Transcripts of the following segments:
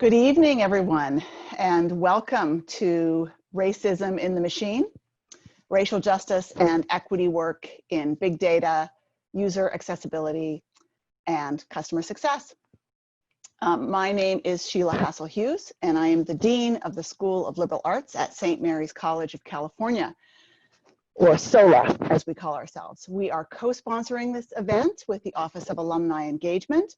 Good evening, everyone, and welcome to Racism in the Machine, Racial Justice and Equity Work in Big Data, User Accessibility, and Customer Success. My name is Sheila Hassel-Hughes, and I am the Dean of the School of Liberal Arts at St. Mary's College of California, or SOLA, as we call ourselves. We are co-sponsoring this event with the Office of Alumni Engagement.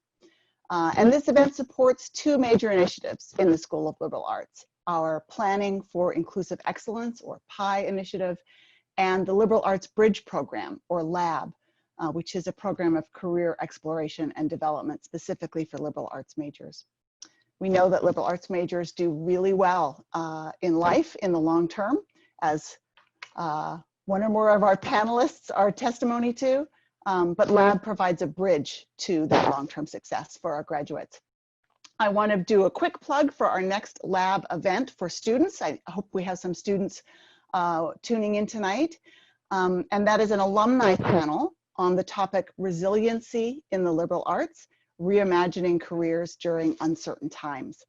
And this event supports two major initiatives in the School of Liberal Arts: our Planning for Inclusive Excellence, or PI initiative, and the Liberal Arts Bridge Program, or LAB, which is a program of career exploration and development specifically for liberal arts majors. We know that liberal arts majors do really well in life in the long term, as one or more of our panelists are testimony to. But LAB provides a bridge to that long-term success for our graduates. I want to do a quick plug for our next LAB event for students. I hope we have some students tuning in tonight. And that is an alumni panel on the topic Resiliency in the Liberal Arts, Reimagining Careers During Uncertain Times.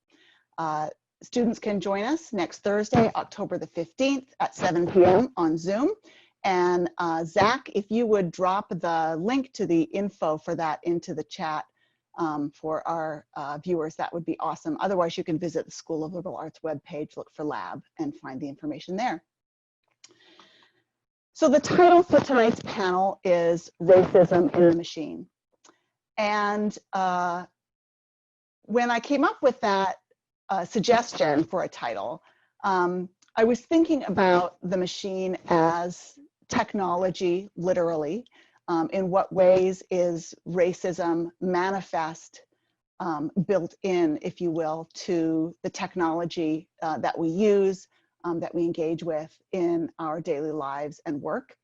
Students can join us next Thursday, October the 15th at 7 p.m. on Zoom. And Zach, if you would drop the link to the info for that into the chat for our viewers, that would be awesome. Otherwise, you can visit the School of Liberal Arts webpage, look for LAB, and find the information there. So the title for tonight's panel is Racism in the Machine. And when I came up with that suggestion for a title, I was thinking about the machine as technology, literally. In what ways is racism manifest, built in, if you will, to the technology that we use, that we engage with in our daily lives and work.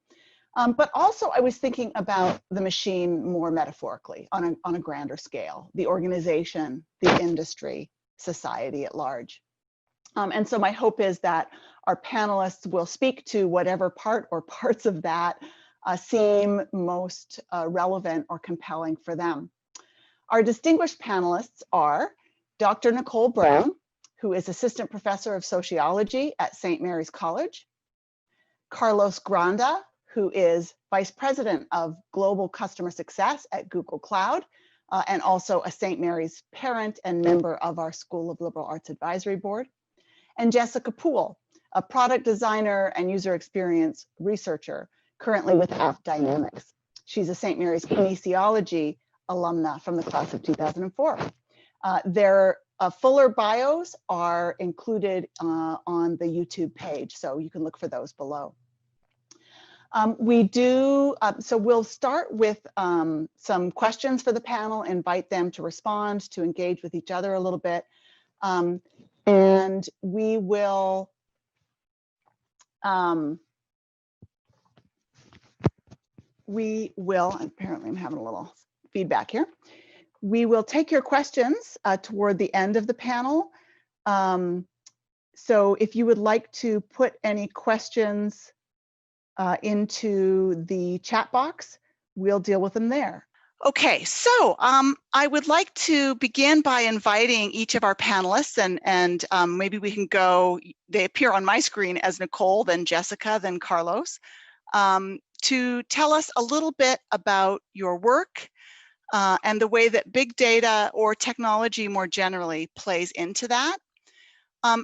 But also I was thinking about the machine more metaphorically, on a grander scale, the organization, the industry, society at large. And so my hope is that our panelists will speak to whatever part or parts of that seem most relevant or compelling for them. Our distinguished panelists are Dr. Nicole Brown, who is Assistant Professor of Sociology at St. Mary's College; Carlos Granda, who is Vice President of Global Customer Success at Google Cloud, and also a St. Mary's parent and member of our School of Liberal Arts Advisory Board; and Jessica Poole, a product designer and user experience researcher, currently with AppDynamics. She's a St. Mary's kinesiology alumna from the class of 2004. Their fuller bios are included on the YouTube page, so you can look for those below. So we'll start with some questions for the panel, invite them to respond, to engage with each other a little bit. And we will apparently I'm having a little feedback here. We will take your questions toward the end of the panel. So if you would like to put any questions into the chat box, we'll deal with them there. Okay, so I would like to begin by inviting each of our panelists, and maybe we can go, they appear on my screen as Nicole, then Jessica, then Carlos, to tell us a little bit about your work and the way that big data or technology more generally plays into that,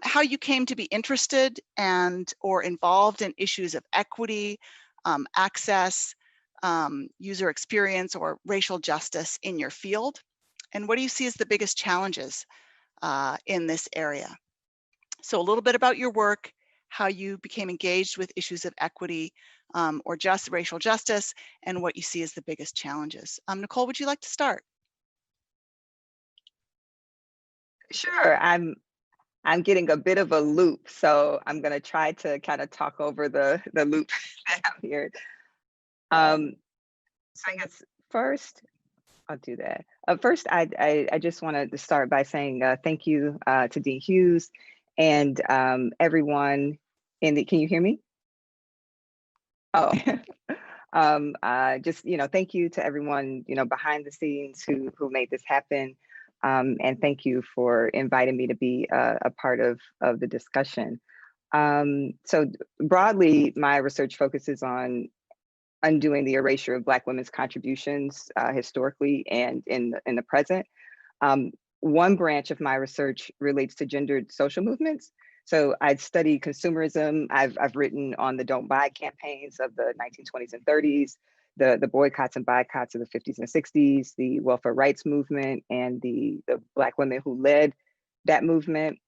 how you came to be interested and or involved in issues of equity, access, user experience, or racial justice in your field, and what do you see as the biggest challenges in this area? So a little bit about your work, how you became engaged with issues of equity or just racial justice, and what you see as the biggest challenges. Nicole, would you like to start? Sure. I'm getting a bit of a loop, so I'm going to try to kind of talk over the loop that I'm here. So I guess first, I'll do that. First, I just wanted to start by saying thank you to Dean Hughes and everyone in the, can you hear me? Oh, just, thank you to everyone, behind the scenes who made this happen. And thank you for inviting me to be a part of the discussion. So broadly, my research focuses on undoing the erasure of Black women's contributions historically and in the present. One branch of my research relates to gendered social movements. So I've studied consumerism. I've written on the Don't Buy campaigns of the 1920s and 30s, the boycotts and boycotts of the 50s and 60s, the welfare rights movement, and the Black women who led that movement.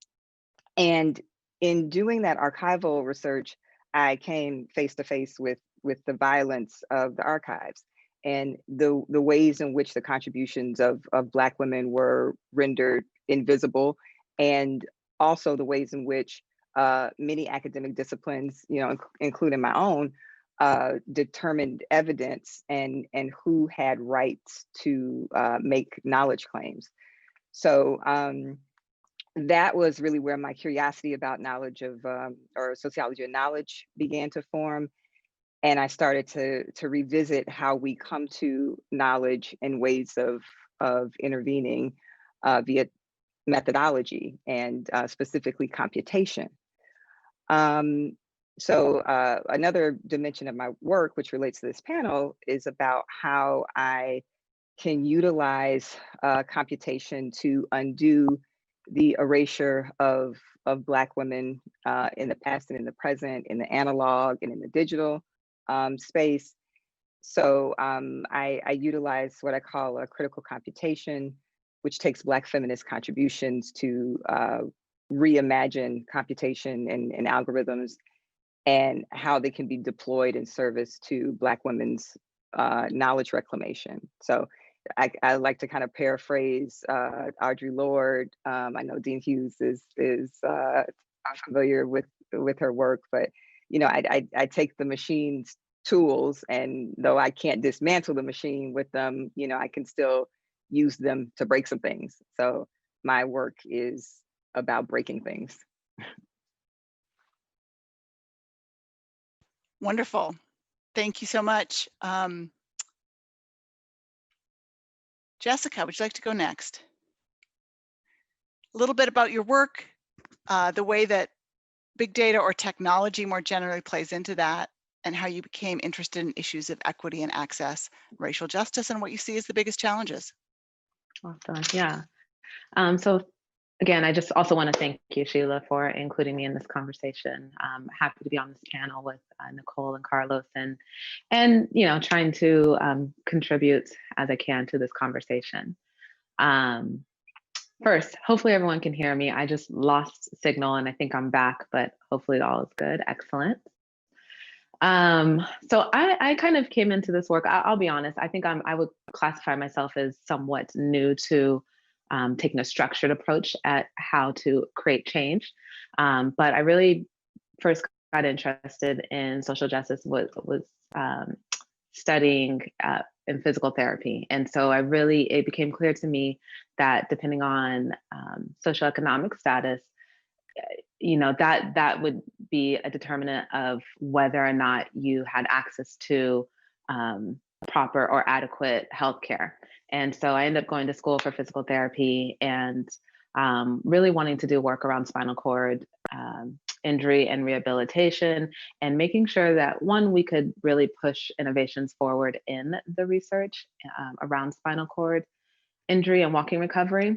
And in doing that archival research, I came face to face with the violence of the archives and the ways in which the contributions of Black women were rendered invisible, and also the ways in which many academic disciplines, including my own, determined evidence and who had rights to make knowledge claims. So that was really where my curiosity about knowledge of, or sociology of knowledge began to form. And I started to revisit how we come to knowledge and ways of intervening via methodology and specifically computation. So another dimension of my work, which relates to this panel, is about how I can utilize computation to undo the erasure of Black women in the past and in the present, in the analog and in the digital space. So I utilize what I call a critical computation, which takes Black feminist contributions to reimagine computation and algorithms and how they can be deployed in service to Black women's knowledge reclamation. So I like to kind of paraphrase Audre Lorde. I know Dean Hughes is familiar with her work, but I take the machine's tools, and though I can't dismantle the machine with them, I can still use them to break some things. So my work is about breaking things. Wonderful. Thank you so much. Jessica, would you like to go next? A little bit about your work, the way that big data or technology more generally plays into that, and how you became interested in issues of equity and access, racial justice, and what you see as the biggest challenges. Awesome. Yeah. So again, I just also want to thank you, Sheila, for including me in this conversation. I'm happy to be on this panel with Nicole and Carlos, and trying to contribute as I can to this conversation. First, hopefully everyone can hear me. I just lost signal and I think I'm back, but hopefully all is good. Excellent. So I kind of came into this work. I'll be honest. I think I would classify myself as somewhat new to taking a structured approach at how to create change. But I really first got interested in social justice was studying in physical therapy. And so it became clear to me that depending on socioeconomic status, that would be a determinant of whether or not you had access to proper or adequate healthcare. And so I ended up going to school for physical therapy and really wanting to do work around spinal cord injury and rehabilitation, and making sure that we could really push innovations forward in the research around spinal cord injury and walking recovery,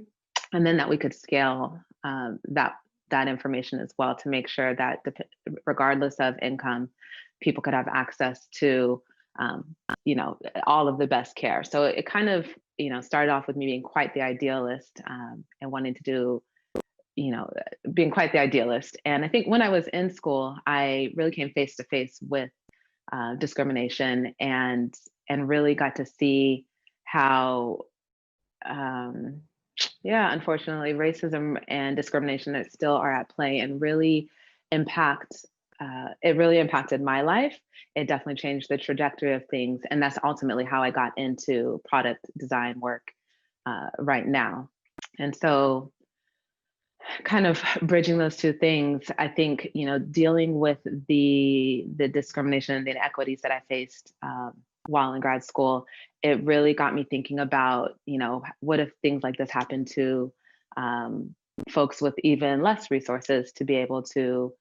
and then that we could scale that information as well to make sure that regardless of income, people could have access to all of the best care. So it kind of started off with me being quite the idealist and wanting to do being quite the idealist. And I think when I was in school, I really came face to face with discrimination and really got to see how unfortunately, racism and discrimination that still are at play and really impacted my life. It definitely changed the trajectory of things. And that's ultimately how I got into product design work right now. And so kind of bridging those two things, I think, dealing with the discrimination and the inequities that I faced while in grad school, it really got me thinking about, what if things like this happen to folks with even less resources to be able to,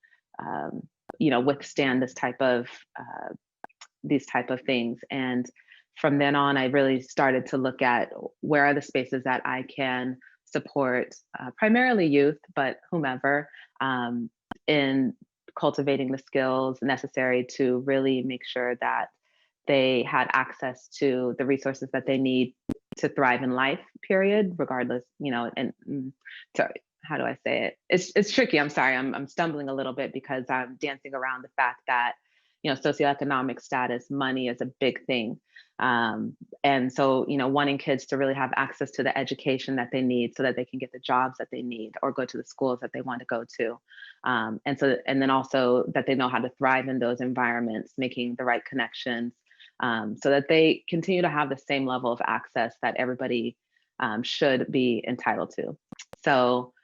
withstand these type of things. And from then on, I really started to look at where are the spaces that I can support primarily youth, but whomever, in cultivating the skills necessary to really make sure that they had access to the resources that they need to thrive in life, period, regardless, sorry, how do I say it? It's tricky. I'm sorry. I'm stumbling a little bit because I'm dancing around the fact that, socioeconomic status, money is a big thing. And so, wanting kids to really have access to the education that they need so that they can get the jobs that they need or go to the schools that they want to go to. And then also that they know how to thrive in those environments, making the right connections, so that they continue to have the same level of access that everybody should be entitled to. So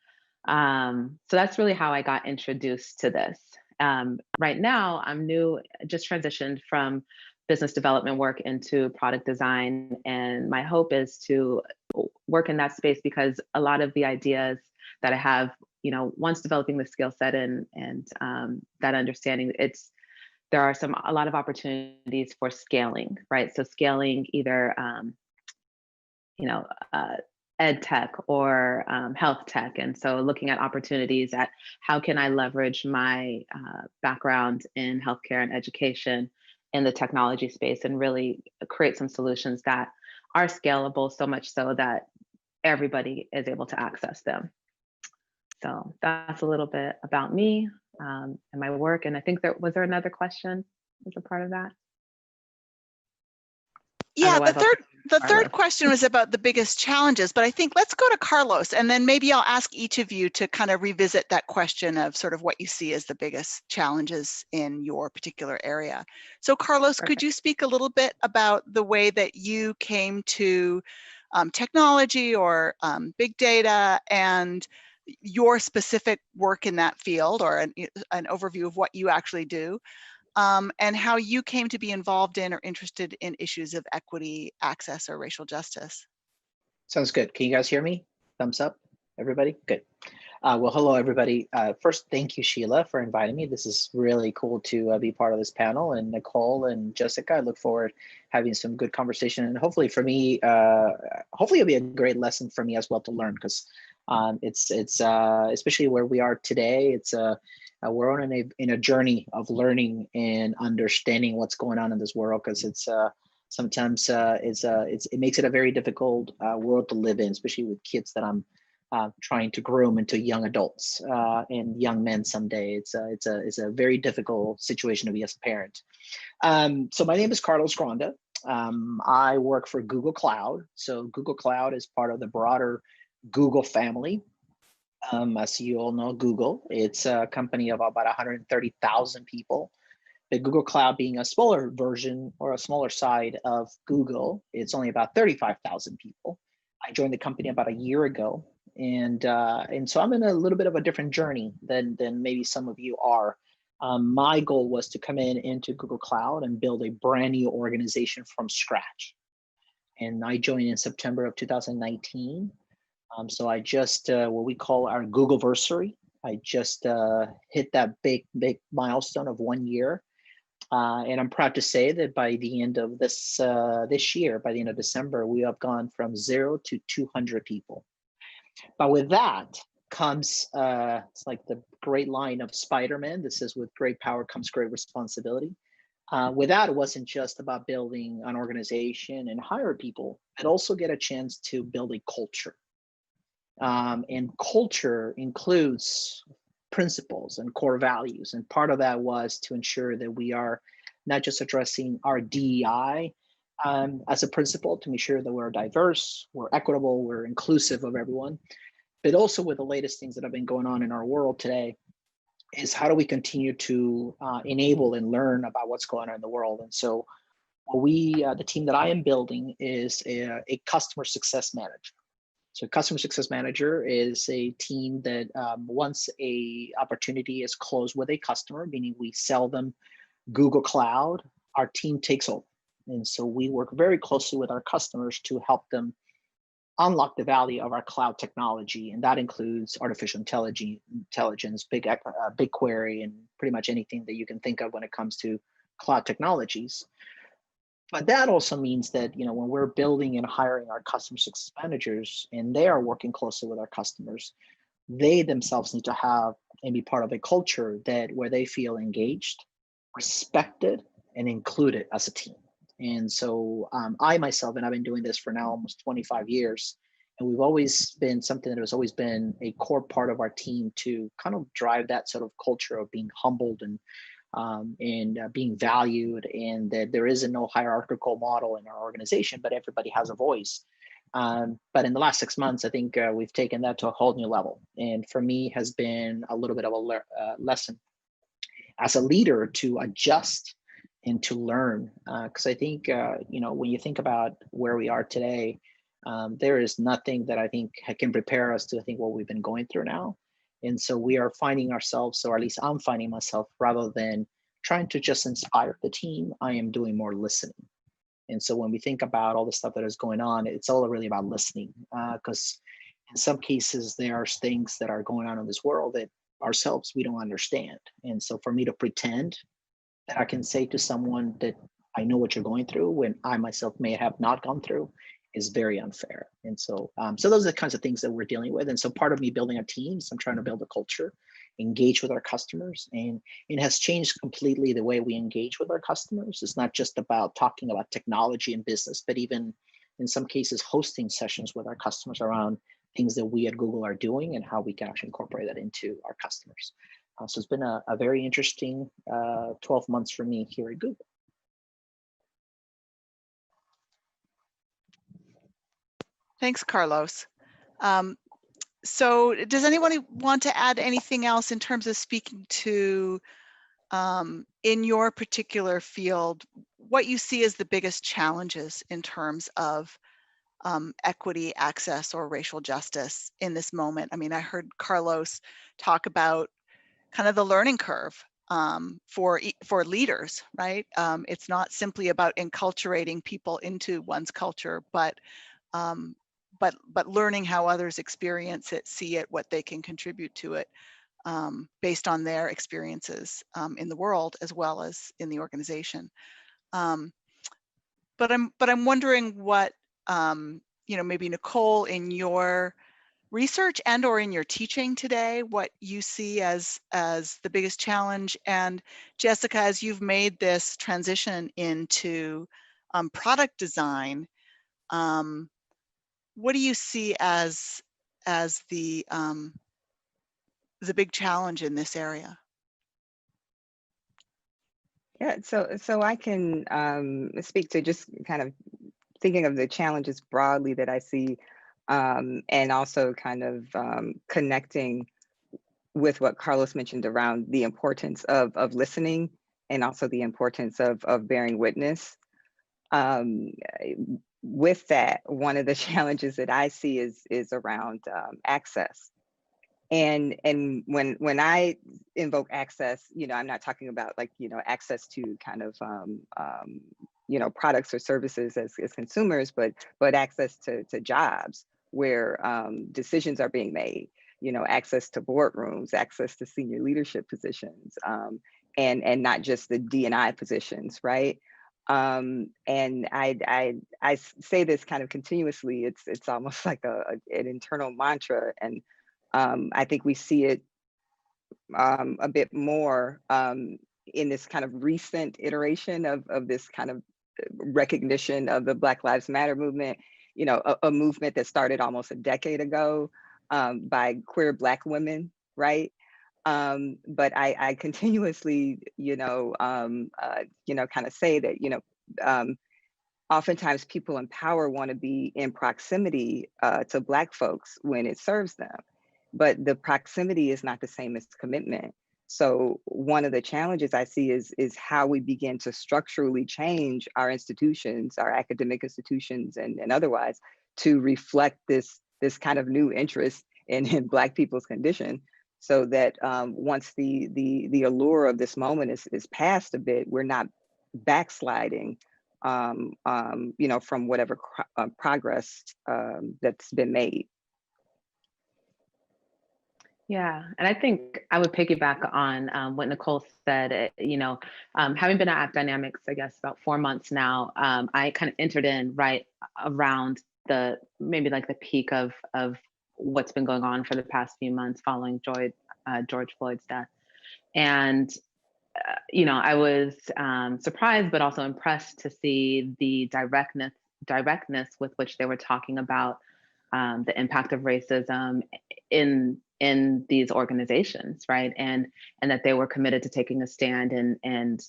that's really how I got introduced to this. Right now, I'm new, just transitioned from business development work into product design. And my hope is to work in that space because a lot of the ideas that I have, once developing the skill set and that understanding, there are a lot of opportunities for scaling, right? So scaling either, ed tech or health tech. And so looking at opportunities at how can I leverage my background in healthcare and education in the technology space and really create some solutions that are scalable, so much so that everybody is able to access them. So that's a little bit about me and my work. And I think was there another question as a part of that? Yeah, the third question was about the biggest challenges, but I think let's go to Carlos, and then maybe I'll ask each of you to kind of revisit that question of sort of what you see as the biggest challenges in your particular area. So Carlos, Perfect. Could you speak a little bit about the way that you came to technology or big data and your specific work in that field, or an overview of what you actually do? And how you came to be involved in or interested in issues of equity, access, or racial justice. Sounds good. Can you guys hear me? Thumbs up, everybody? Good. Well, hello, everybody. First, thank you, Sheila, for inviting me. This is really cool to be part of this panel. And Nicole and Jessica, I look forward to having some good conversation. And hopefully for me, hopefully it'll be a great lesson for me as well to learn, because it's especially where we are today, we're on in a journey of learning and understanding what's going on in this world, because it's sometimes it makes it a very difficult world to live in, especially with kids that I'm trying to groom into young adults and young men someday. It's a very difficult situation to be as a parent. So my name is Carlos Gronda. I work for Google Cloud. So Google Cloud is part of the broader Google family. As you all know, Google, it's a company of about 130,000 people. The Google Cloud being a smaller version or a smaller side of Google, it's only about 35,000 people. I joined the company about a year ago, and so I'm in a little bit of a different journey than maybe some of you are. My goal was to come into Google Cloud and build a brand new organization from scratch. And I joined in September of 2019. So I just, what we call our Googleversary, I just hit that big milestone of 1 year. And I'm proud to say that by the end of this year, by the end of December, we have gone from 0 to 200 people. But with that comes, it's like the great line of Spider-Man. This is, with great power comes great responsibility. With that, it wasn't just about building an organization and hire people, but also get a chance to build a culture. And culture includes principles and core values. And part of that was to ensure that we are not just addressing our DEI as a principle, to make sure that we're diverse, we're equitable, we're inclusive of everyone, but also with the latest things that have been going on in our world today, is how do we continue to enable and learn about what's going on in the world. And so the team that I am building is a customer success manager. So customer success manager is a team that once a opportunity is closed with a customer, meaning we sell them Google Cloud, our team takes over. And so we work very closely with our customers to help them unlock the value of our cloud technology. And that includes artificial intelligence, BigQuery, and pretty much anything that you can think of when it comes to cloud technologies. But that also means that, when we're building and hiring our customer success managers and they are working closely with our customers, they themselves need to have and be part of a culture where they feel engaged, respected, and included as a team. And so I myself, and I've been doing this for now almost 25 years, and we've always been something that has always been a core part of our team to kind of drive that sort of culture of being humbled and being valued, and that there is no hierarchical model in our organization, but everybody has a voice. But in the last 6 months, I think we've taken that to a whole new level. And for me, has been a little bit of a lesson as a leader to adjust and to learn. Because I think, when you think about where we are today, there is nothing that I think can prepare us to think what we've been going through now. And so we are finding ourselves, or at least I'm finding myself, rather than trying to just inspire the team, I am doing more listening. And so when we think about all the stuff that is going on, it's all really about listening, because in some cases, there are things that are going on in this world that ourselves, we don't understand. And so for me to pretend that I can say to someone that I know what you're going through when I myself may have not gone through is very unfair. And so, so those are the kinds of things that we're dealing with. And so part of me building a team, so I'm trying to build a culture, engage with our customers, and it has changed completely the way we engage with our customers. It's not just about talking about technology and business, but even in some cases, hosting sessions with our customers around things that we at Google are doing and how we can actually incorporate that into our customers. So it's been a very interesting 12 months for me here at Google. Thanks, Carlos. So does anyone want to add anything else in terms of speaking to, in your particular field, what you see as the biggest challenges in terms of equity, access, or racial justice in this moment? I mean, I heard Carlos talk about kind of the learning curve for leaders, right? It's not simply about enculturating people into one's culture, but learning how others experience it, see it, what they can contribute to it, based on their experiences in the world as well as in the organization. But I'm wondering what maybe Nicole, in your research and or in your teaching today, what you see as the biggest challenge, and Jessica, as you've made this transition into product design, what do you see as the big challenge in this area? Yeah, so I can speak to just kind of thinking of the challenges broadly that I see, and also kind of connecting with what Carlos mentioned around the importance of listening, and also the importance of bearing witness. With that, one of the challenges that I see is around access. And when I invoke access, I'm not talking about access to kind of products or services as consumers, but access to jobs where decisions are being made, access to boardrooms, access to senior leadership positions, and not just the D&I positions, right? And I say this kind of continuously. It's almost like an internal mantra, and I think we see it a bit more in this kind of recent iteration of this kind of recognition of the Black Lives Matter movement, a movement that started almost a decade ago by queer Black women, right? But I continuously, kind of say that, oftentimes people in power want to be in proximity to Black folks when it serves them. But the proximity is not the same as commitment. So one of the challenges I see is how we begin to structurally change our institutions, our academic institutions and otherwise, to reflect this kind of new interest in Black people's condition, so that once the allure of this moment is past a bit, we're not backsliding, from whatever progress that's been made. Yeah, and I think I would piggyback on what Nicole said. Having been at AppDynamics, I guess about 4 months now, I kind of entered in right around maybe like the peak of what's been going on for the past few months following George Floyd's death, and I was surprised but also impressed to see the directness with which they were talking about the impact of racism in these organizations, right? And that they were committed to taking a stand and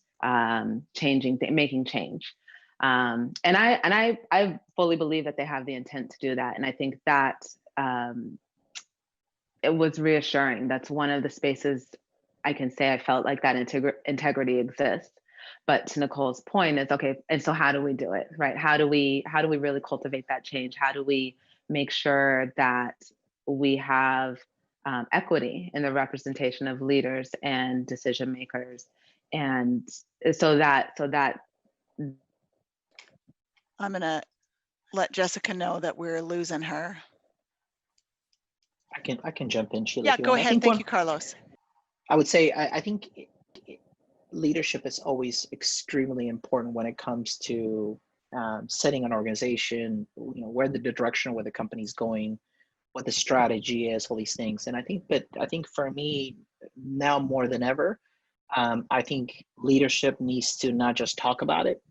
making change. And I fully believe that they have the intent to do that. And I think that it was reassuring. That's one of the spaces I can say I felt like that integrity exists. But to Nicole's point is, okay, and so how do we do it, right? How do we really cultivate that change? How do we make sure that we have equity in the representation of leaders and decision makers, and so that I'm gonna let Jessica know that we're losing her. I can jump in, Sheila. Yeah, go ahead. Thank you, Carlos. I would say I think leadership is always extremely important when it comes to setting an organization, where the direction, where the company's going, what the strategy is, all these things. And I think for me now more than ever, I think leadership needs to not just talk about it,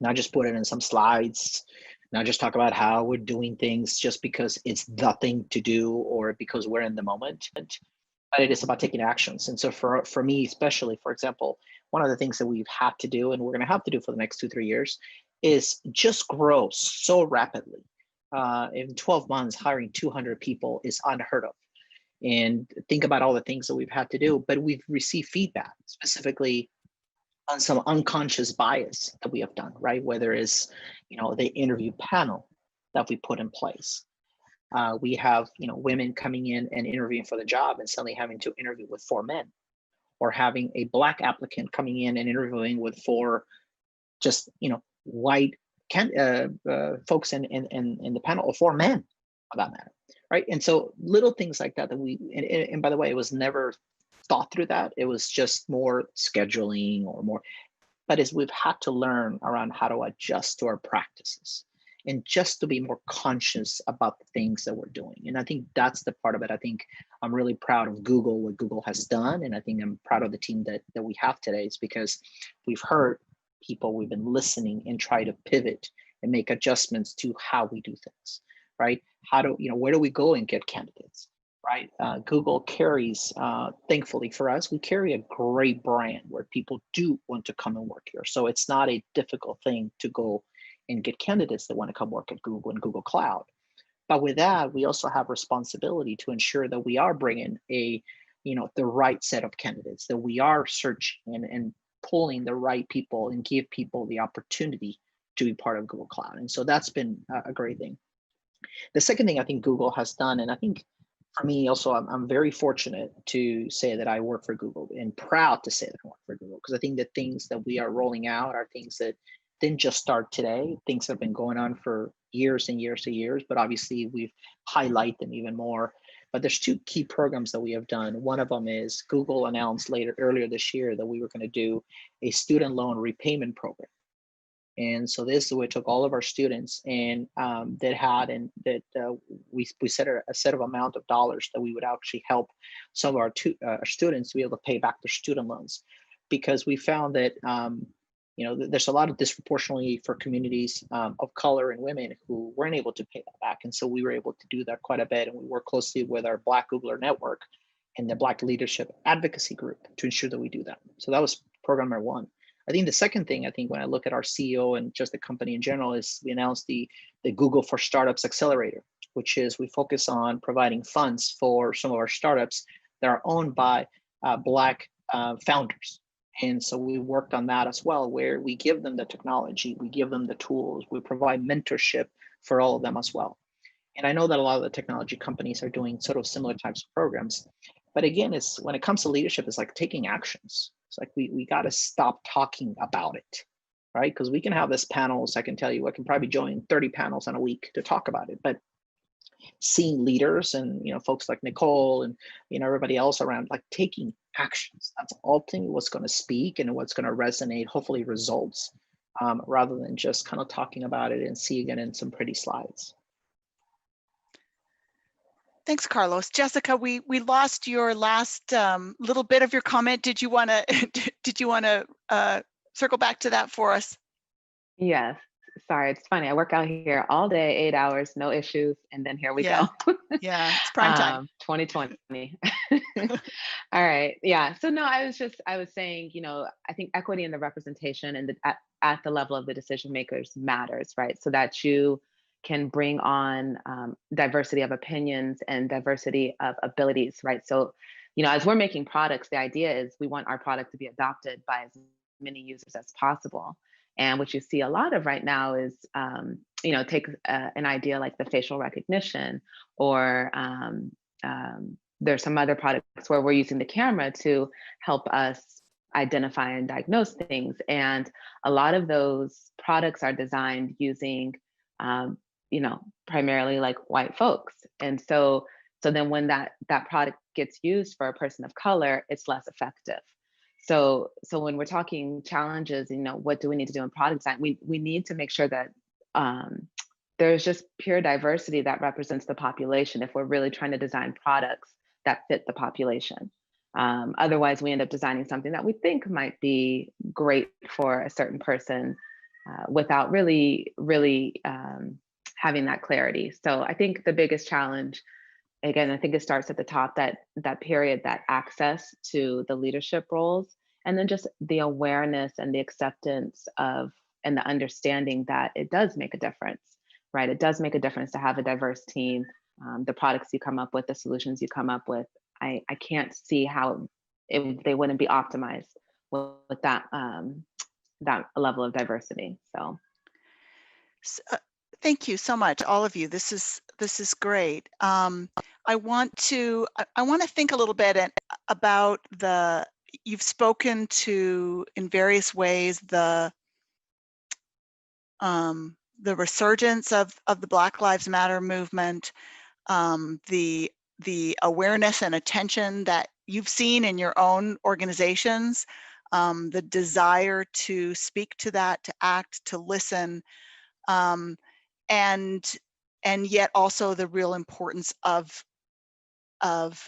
not just put it in some slides, not just talk about how we're doing things just because it's the thing to do or because we're in the moment, but it is about taking actions. And so for me, especially, for example, one of the things that we've had to do and we're going to have to do for the next 2-3 years is just grow so rapidly. In 12 months, hiring 200 people is unheard of. And think about all the things that we've had to do, but we've received feedback specifically on some unconscious bias that we have done, right? Whether it's, the interview panel that we put in place. We have, women coming in and interviewing for the job and suddenly having to interview with 4 men, or having a Black applicant coming in and interviewing with 4 just, white folks in the panel, or 4 men for that matter, right? And so little things like that and by the way, it was never thought through that. It was just more scheduling or more, but as we've had to learn around how to adjust to our practices and just to be more conscious about the things that we're doing. And I think that's the part of it. I think I'm really proud of Google, what Google has done. And I think I'm proud of the team that we have today. It's because we've heard people, we've been listening and try to pivot and make adjustments to how we do things, right? Where do we go and get candidates, right? Google carries, thankfully for us, we carry a great brand where people do want to come and work here. So it's not a difficult thing to go and get candidates that want to come work at Google and Google Cloud. But with that, we also have responsibility to ensure that we are bringing the right set of candidates, that we are searching and pulling the right people and give people the opportunity to be part of Google Cloud. And so that's been a great thing. The second thing I think Google has done, and I think for me also, I'm very fortunate to say that I work for Google and proud to say that I work for Google, because I think the things that we are rolling out are things that didn't just start today, things that have been going on for years and years and years, but obviously we've highlighted them even more. But there's 2 key programs that we have done. One of them is Google announced earlier this year that we were going to do a student loan repayment program. And so this is where we took all of our students and we set a set of amount of dollars that we would actually help some of our students to be able to pay back their student loans, because we found that there's a lot of disproportionately for communities of color and women who weren't able to pay that back. And so we were able to do that quite a bit. And we work closely with our Black Googler network and the Black Leadership Advocacy Group to ensure that we do that. So that was program number 1. I think the second thing, when I look at our CEO and just the company in general, is we announced the Google for Startups Accelerator, which is we focus on providing funds for some of our startups that are owned by Black founders. And so we worked on that as well, where we give them the technology, we give them the tools, we provide mentorship for all of them as well. And I know that a lot of the technology companies are doing sort of similar types of programs. But again, when it comes to leadership, it's like taking actions. It's like we got to stop talking about it right? Because we can have this panels, I can tell you, I can probably join 30 panels in a week to talk about it, but seeing leaders and, you know, folks like Nicole and, you know, everybody else around, like taking actions, that's ultimately what's going to speak and what's going to resonate, hopefully results, rather than just kind of talking about it and seeing it in some pretty slides. Thanks, Carlos. Jessica, we lost your last little bit of your comment. Did you want to circle back to that for us? Yes. Sorry, it's funny. I work out here all day, 8 hours, no issues, and then here we go. Yeah, it's prime time. 2020. All right. Yeah. So no, I was saying, you know, I think equity in the representation and at the level of the decision makers matters, right? So that you can bring on diversity of opinions and diversity of abilities, right? So, you know, as we're making products, the idea is we want our product to be adopted by as many users as possible. And what you see a lot of right now is, you know, take an idea like the facial recognition, or there's some other products where we're using the camera to help us identify and diagnose things. And a lot of those products are designed using, you know, primarily like white folks. And so then when that product gets used for a person of color, it's less effective. So when we're talking challenges, you know, what do we need to do in product design? We need to make sure that there's just pure diversity that represents the population if we're really trying to design products that fit the population. Otherwise, we end up designing something that we think might be great for a certain person without really having that clarity. So I think the biggest challenge, again, I think it starts at the top, that period, that access to the leadership roles, and then just the awareness and the acceptance of, and the understanding that it does make a difference, right? It does make a difference to have a diverse team. The products you come up with, the solutions you come up with, I can't see how they wouldn't be optimized with that that level of diversity. So thank you so much, all of you. This is great. I want to think a little bit about you've spoken to, in various ways, the resurgence of the Black Lives Matter movement, the awareness and attention that you've seen in your own organizations, the desire to speak to that, to act, to listen, and yet also the real importance of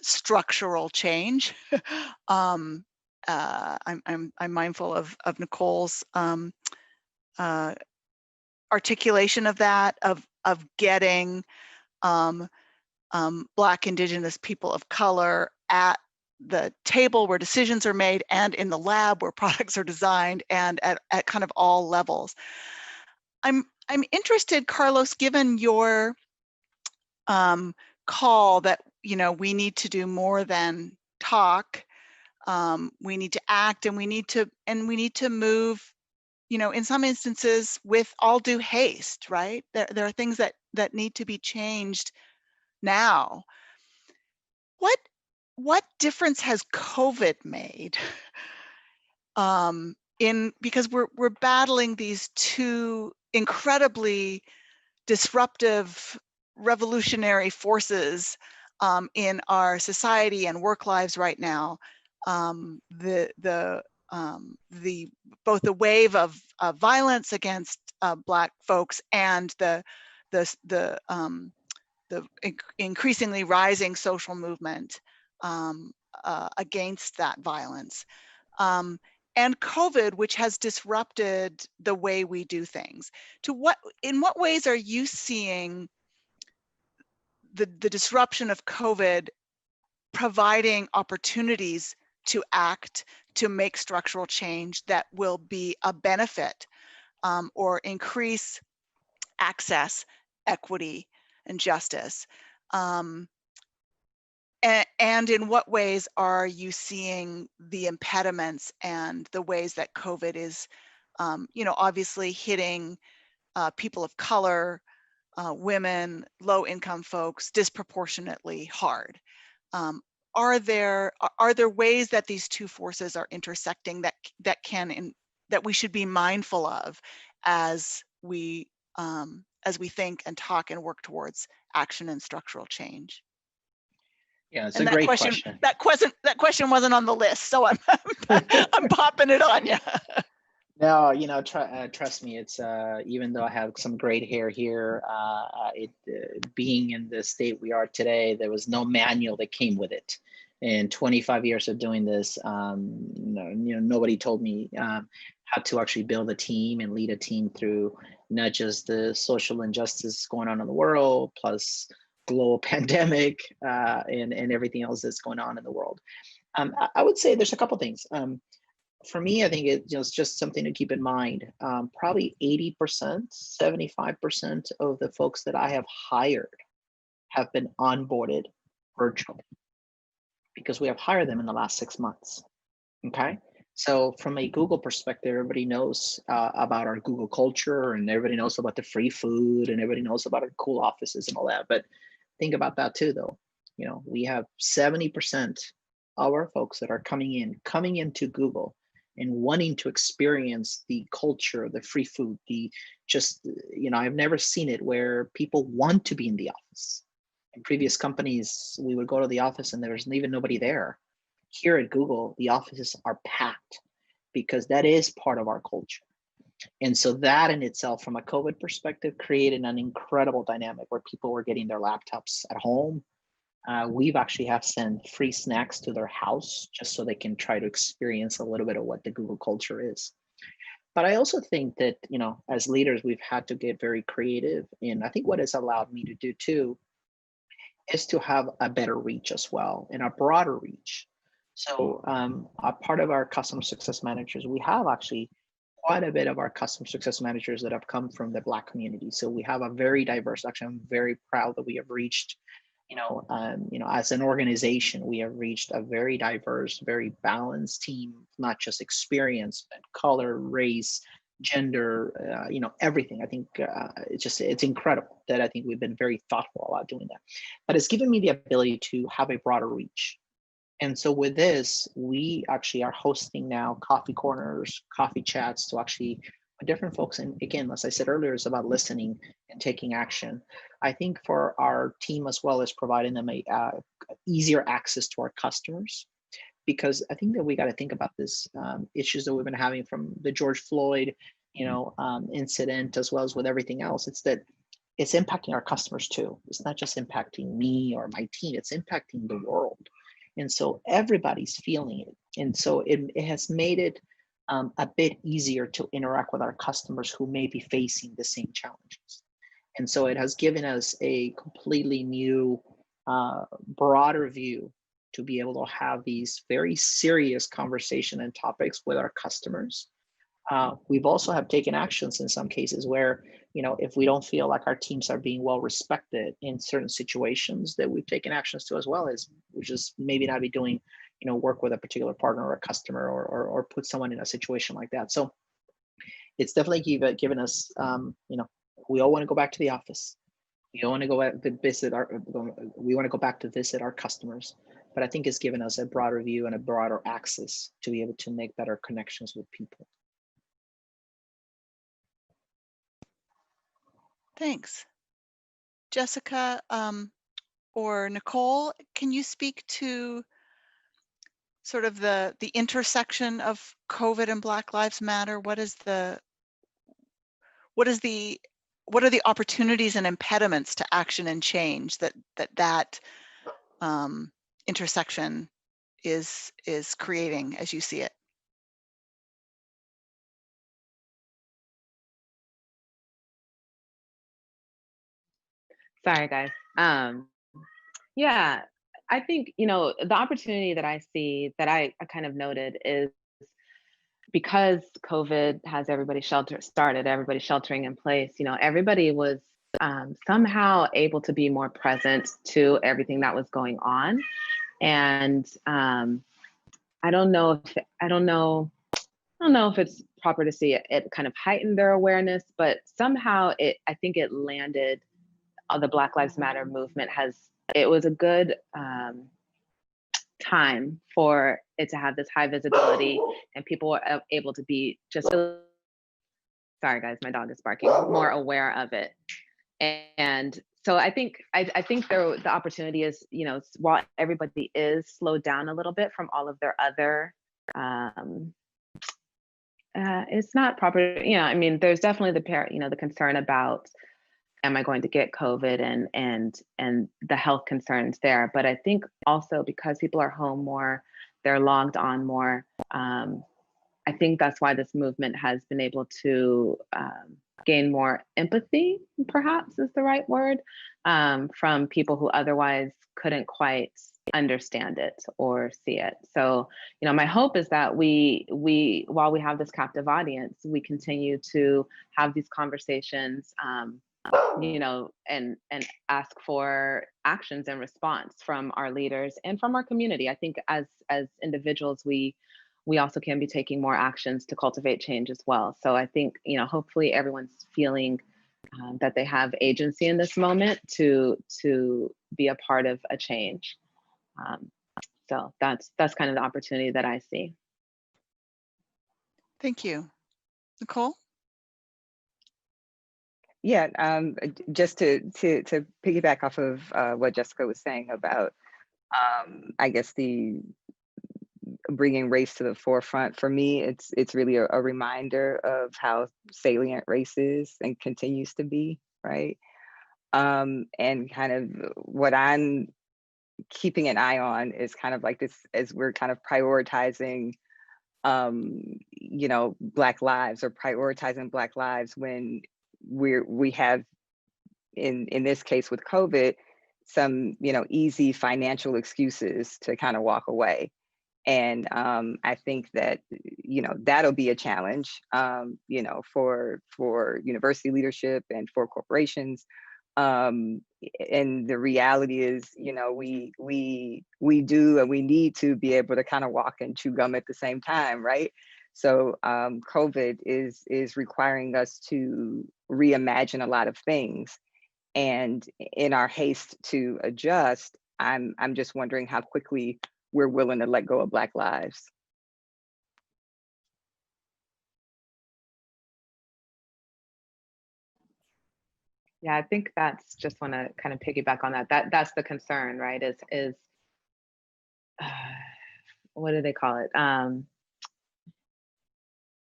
structural change. I'm mindful of Nicole's articulation of that, of getting Black, Indigenous, people of color at the table where decisions are made, and in the lab where products are designed, and at kind of all levels. I'm interested, Carlos, given your call that, you know, we need to do more than talk. We need to act, and we need to move, you know, in some instances with all due haste, right? There are things that need to be changed now. What difference has COVID made because we're battling these two incredibly disruptive, revolutionary forces in our society and work lives right now. Both the wave of violence against Black folks and the increasingly rising social movement against that violence. And COVID, which has disrupted the way we do things. In what ways are you seeing the disruption of COVID providing opportunities to act, to make structural change that will be a benefit or increase access, equity, and justice? And in what ways are you seeing the impediments and the ways that COVID is, you know, obviously hitting people of color, women, low-income folks disproportionately hard? Are there ways that these two forces are intersecting that can that we should be mindful of as we think and talk and work towards action and structural change? Yeah, it's And a great question. That question wasn't on the list, so I'm I'm popping it on you. No, trust me, it's even though I have some great hair here, being in the state we are today, there was no manual that came with it. In 25 years of doing this, nobody told me how to actually build a team and lead a team through not just the social injustice going on in the world, plus global pandemic and everything else that's going on in the world. I would say there's a couple things. For me, I think it's just something to keep in mind. Probably 80%, 75% of the folks that I have hired have been onboarded virtually because we have hired them in the last 6 months. Okay. So from a Google perspective, everybody knows about our Google culture, and everybody knows about the free food, and everybody knows about our cool offices and all that. But think about that too, though. We have 70% of our folks that are coming into Google and wanting to experience the culture, the free food, I've never seen it where people want to be in the office. In previous companies, we would go to the office and there's even nobody there. Here at Google, the offices are packed because that is part of our culture. And so that in itself, from a COVID perspective, created an incredible dynamic where people were getting their laptops at home. We've actually have sent free snacks to their house just so they can try to experience a little bit of what the Google culture is. But I also think that, as leaders, we've had to get very creative. And I think what it's allowed me to do too is to have a better reach as well, and a broader reach. So a part of our customer success managers, we have actually quite a bit of our customer success managers that have come from the Black community. So we have a very diverse, actually, I'm very proud that we have reached, as an organization, we have reached a very diverse, very balanced team, not just experience, but color, race, gender, everything. I think it's incredible that I think we've been very thoughtful about doing that. But it's given me the ability to have a broader reach. And so with this, we actually are hosting now coffee corners, coffee chats to actually with different folks. And again, as I said earlier, it's about listening and taking action. I think for our team as well as providing them a easier access to our customers, because I think that we got to think about this issues that we've been having from the George Floyd, incident, as well as with everything else. It's that it's impacting our customers too. It's not just impacting me or my team, it's impacting the world. And so everybody's feeling it. And so it has made it a bit easier to interact with our customers who may be facing the same challenges. And so it has given us a completely new, broader view to be able to have these very serious conversation and topics with our customers. We've also have taken actions in some cases where, if we don't feel like our teams are being well respected in certain situations, that we've taken actions to as well, as which is maybe not be doing, work with a particular partner or a customer or put someone in a situation like that. So it's definitely given us, we all want to go back to the office. We all want to go back to visit we want to go back to visit our customers. But I think it's given us a broader view and a broader access to be able to make better connections with people. Thanks. Jessica or Nicole, can you speak to sort of the intersection of COVID and Black Lives Matter? What are the opportunities and impediments to action and change that intersection is creating as you see it? Sorry, guys. Yeah, I think, the opportunity that I see that I kind of noted is because COVID has everybody sheltering in place, everybody was somehow able to be more present to everything that was going on. And I don't know if it's proper to say it kind of heightened their awareness, but somehow I think it landed. The Black Lives Matter movement it was a good time for it to have this high visibility and people were able to be just, sorry guys, my dog is barking, more aware of it. And so I think the opportunity is, while everybody is slowed down a little bit from all of their other, it's not proper, I mean, there's definitely the concern about, am I going to get COVID and the health concerns there. But I think also because people are home more, they're logged on more. I think that's why this movement has been able to gain more empathy, perhaps is the right word, from people who otherwise couldn't quite understand it or see it. So, my hope is that we while we have this captive audience, we continue to have these conversations, and ask for actions and response from our leaders and from our community. I think as individuals, we also can be taking more actions to cultivate change as well. So I think, hopefully everyone's feeling that they have agency in this moment to be a part of a change. So that's kind of the opportunity that I see. Thank you. Nicole? Yeah, just to piggyback off of what Jessica was saying about, I guess the bringing race to the forefront. For me, it's really a reminder of how salient race is and continues to be, right? And kind of what I'm keeping an eye on is kind of like this, as we're kind of prioritizing, Black lives, or prioritizing Black lives when we have, in this case with COVID, some, easy financial excuses to kind of walk away. And I think that, that'll be a challenge, for university leadership and for corporations. And the reality is, we do and we need to be able to kind of walk and chew gum at the same time, right? So COVID is requiring us to reimagine a lot of things. And in our haste to adjust, I'm just wondering how quickly we're willing to let go of Black lives. Yeah, I think that's, just want to kind of piggyback on that. That's the concern, right? Is what do they call it?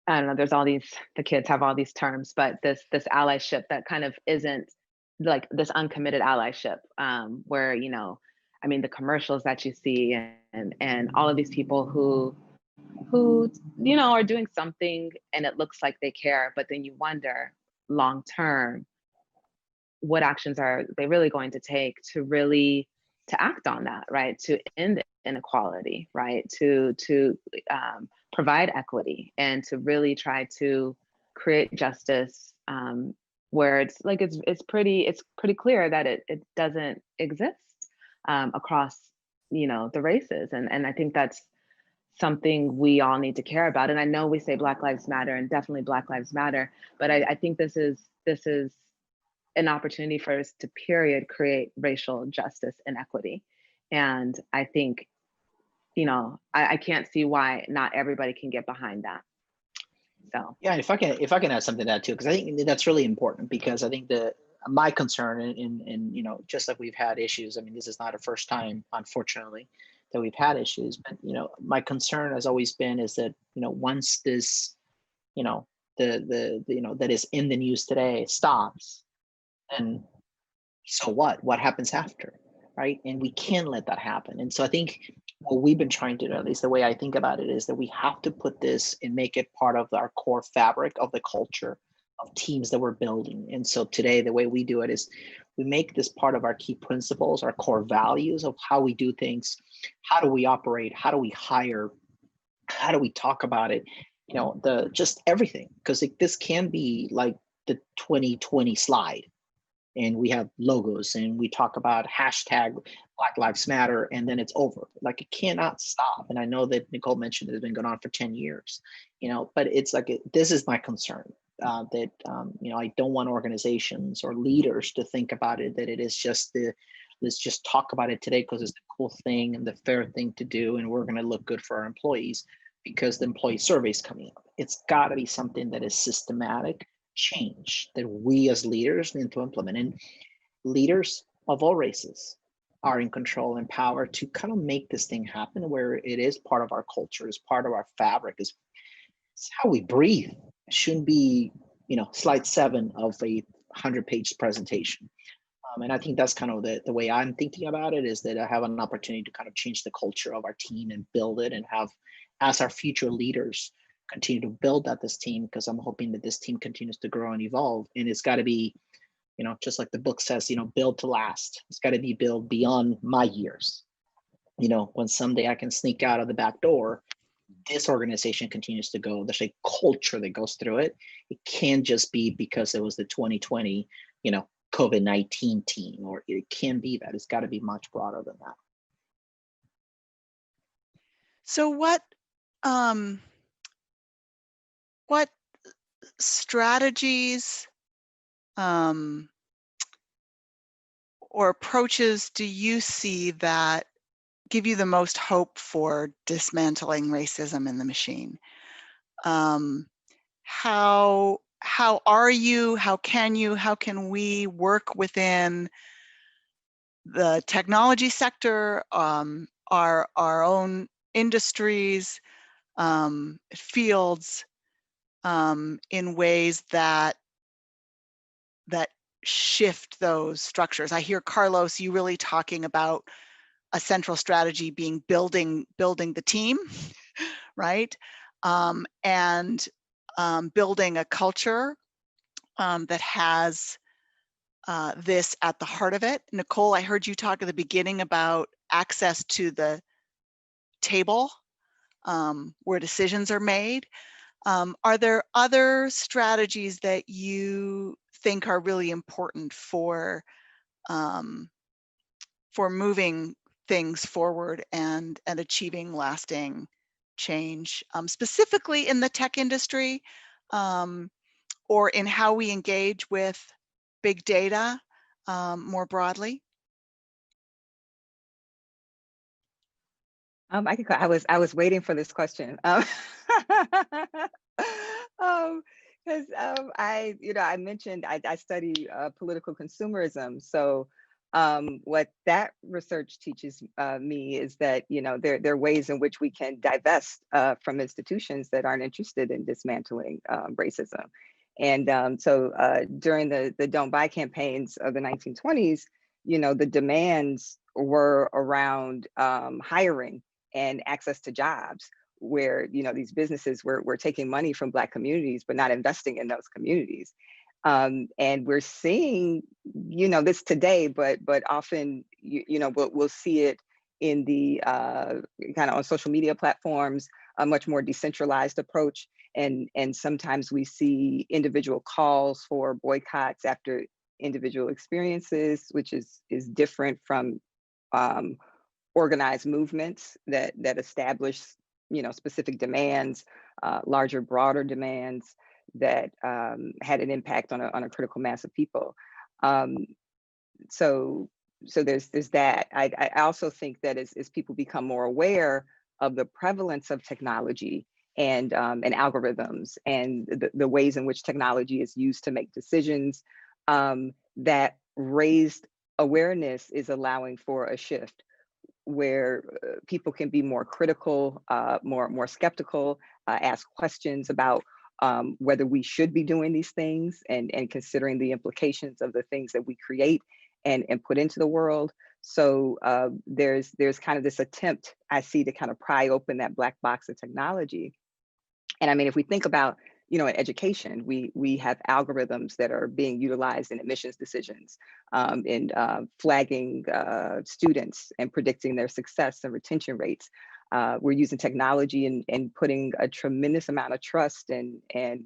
I don't know. There's all these, the kids have all these terms, but this allyship that kind of isn't like this uncommitted allyship, where, I mean, the commercials that you see and all of these people who are doing something and it looks like they care, but then you wonder long term, what actions are they really going to take to act on that, right? To end inequality, right? To provide equity and to really try to create justice, where it's pretty clear that it doesn't exist across, the races. And I think that's something we all need to care about. And I know we say Black Lives Matter, and definitely Black Lives Matter, but I think this is an opportunity for us to create racial justice and equity. And I think, I can't see why not everybody can get behind that. So yeah, if I can add something to that too, because I think that's really important, because I think my concern in just like we've had issues. I mean, this is not a first time, unfortunately, that we've had issues, but my concern has always been is that once this that is in the news today stops, and so what happens after, right? And we can't let that happen. And so I think what we've been trying to do, at least the way I think about it, is that we have to put this and make it part of our core fabric of the culture of teams that we're building. And so today, the way we do it is we make this part of our key principles, our core values of how we do things. How do we operate? How do we hire? How do we talk about it? Just everything, because this can be like the 2020 slide, and we have logos and we talk about hashtag Black Lives Matter, and then it's over. Like, it cannot stop. And I know that Nicole mentioned it's been going on for 10 years, but it's like, this is my concern, that, I don't want organizations or leaders to think about it, that it is just the let's just talk about it today because it's the cool thing and the fair thing to do, and we're going to look good for our employees because the employee survey is coming up. It's got to be something that is systematic change that we as leaders need to implement. And leaders of all races are in control and power to kind of make this thing happen, where it is part of our culture, is part of our fabric, is it's how we breathe. It shouldn't be, slide 7 of a 100-page presentation. And I think that's kind of the way I'm thinking about it, is that I have an opportunity to kind of change the culture of our team and build it, and have, as our future leaders, continue to build out this team, because I'm hoping that this team continues to grow and evolve. And it's got to be, just like the book says, build to last. It's got to be built beyond my years. When someday I can sneak out of the back door, this organization continues to go. There's a culture that goes through it. It can't just be because it was the 2020, COVID-19 team, or it can be that. It's got to be much broader than that. So what strategies or approaches do you see that give you the most hope for dismantling racism in the machine? How can we work within the technology sector, our own industries, fields, in ways that shift those structures? I hear, Carlos, you really talking about a central strategy being building the team, right? And building a culture that has this at the heart of it. Nicole, I heard you talk at the beginning about access to the table where decisions are made. Are there other strategies that you think are really important for moving things forward and achieving lasting change, specifically in the tech industry, or in how we engage with big data more broadly? I was waiting for this question. Because I mentioned I study political consumerism. So what that research teaches me is that there are ways in which we can divest from institutions that aren't interested in dismantling racism. And so during the Don't Buy campaigns of the 1920s, the demands were around hiring and access to jobs, where these businesses were taking money from Black communities but not investing in those communities. And we're seeing this today, but often we'll see it in the kind of on social media platforms, a much more decentralized approach, and sometimes we see individual calls for boycotts after individual experiences, which is different from organized movements that establish specific demands, larger, broader demands that had an impact on a critical mass of people. So there's that. I also think that as people become more aware of the prevalence of technology and algorithms and the ways in which technology is used to make decisions, that raised awareness is allowing for a shift where people can be more critical, more skeptical, ask questions about whether we should be doing these things and considering the implications of the things that we create and put into the world. So there's kind of this attempt I see to kind of pry open that black box of technology. And I mean, if we think about in education, we have algorithms that are being utilized in admissions decisions, in flagging students and predicting their success and retention rates. We're using technology and putting a tremendous amount of trust and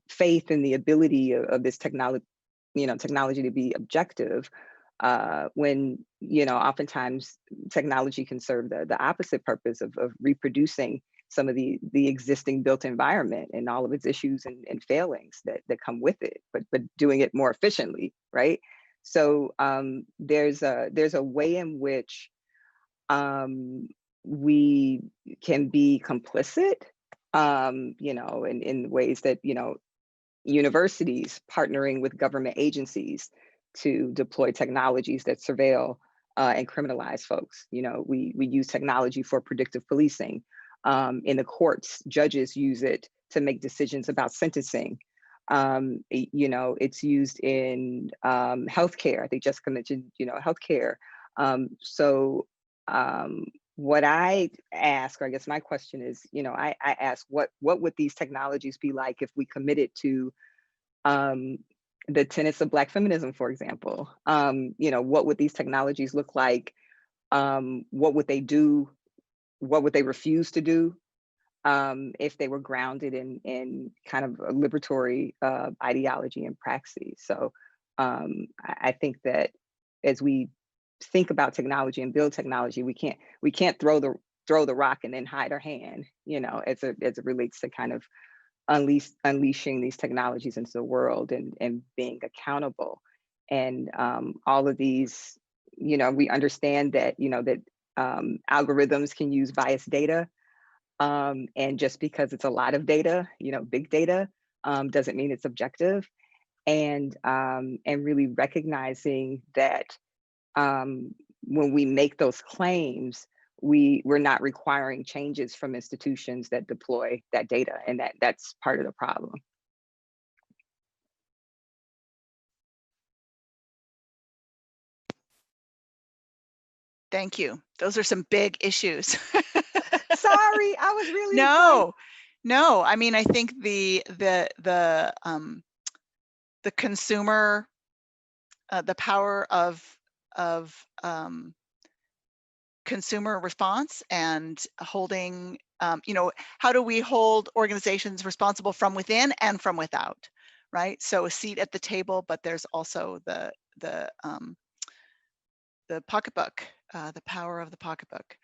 faith in the ability of this technology to be objective, when oftentimes technology can serve the opposite purpose of reproducing some of the existing built environment and all of its issues and failings that come with it, but doing it more efficiently, right? So there's a way in which we can be complicit, you know, in ways that, you know, universities partnering with government agencies to deploy technologies that surveil and criminalize folks. You know, we use technology for predictive policing. In the courts, judges use it to make decisions about sentencing. You know, it's used in healthcare. I think Jessica mentioned, you know, healthcare. What I ask, or I guess my question is, you know, I ask what would these technologies be like if we committed to the tenets of Black feminism, for example? You know, what would these technologies look like? What would they do? What would they refuse to do if they were grounded in kind of a liberatory ideology and praxis? So I think that as we think about technology and build technology, we can't throw the rock and then hide our hand, you know, as it relates to kind of unleashing these technologies into the world and being accountable. And all of these, you know, we understand that, you know, that algorithms can use biased data. And just because it's a lot of data, you know, big data, doesn't mean it's objective. And really recognizing that when we make those claims, we're not requiring changes from institutions that deploy that data, and that's part of the problem. Thank you. Those are some big issues. Sorry, I was really no. I mean, I think the consumer, the power of consumer response and holding, you know, how do we hold organizations responsible from within and from without, right? So a seat at the table, but there's also the pocketbook, the power of the pocketbook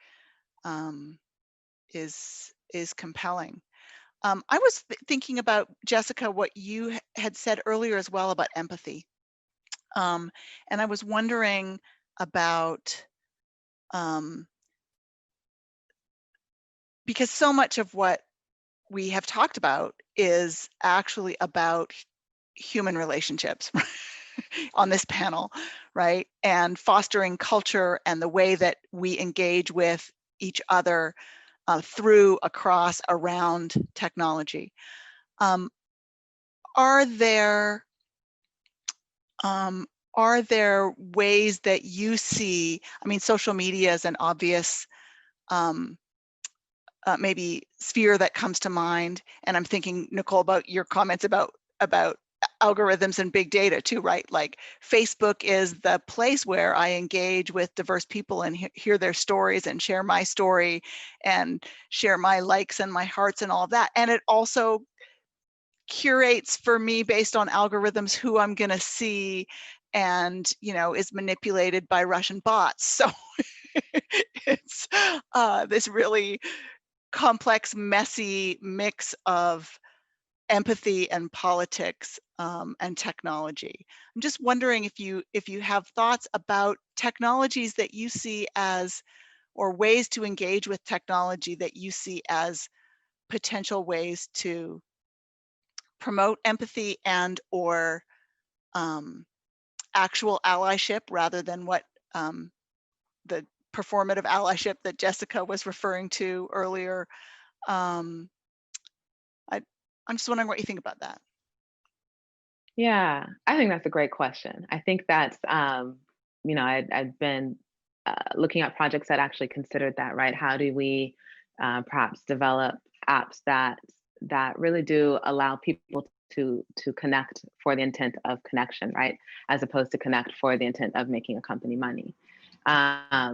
is compelling. I was thinking about, Jessica, what you had said earlier as well about empathy. And I was wondering about, because so much of what we have talked about is actually about human relationships on this panel, right? And fostering culture and the way that we engage with each other through, across, around technology. Are there ways that you see, I mean, social media is an obvious maybe sphere that comes to mind. And I'm thinking, Nicole, about your comments about algorithms and big data too, right? Like Facebook is the place where I engage with diverse people and hear their stories and share my story and share my likes and my hearts and all of that. And it also curates for me based on algorithms who I'm going to see, and, you know, is manipulated by Russian bots. So it's this really complex, messy mix of empathy and politics and technology. I'm just wondering if you have thoughts about technologies that you see as, or ways to engage with technology that you see as potential ways to promote empathy and or actual allyship, rather than what the performative allyship that Jessica was referring to earlier. I'm just wondering what you think about that. Yeah, I think that's a great question. I think that's, you know, I've been looking at projects that actually considered that, right? How do we perhaps develop apps that really do allow people to connect for the intent of connection, right? As opposed to connect for the intent of making a company money. I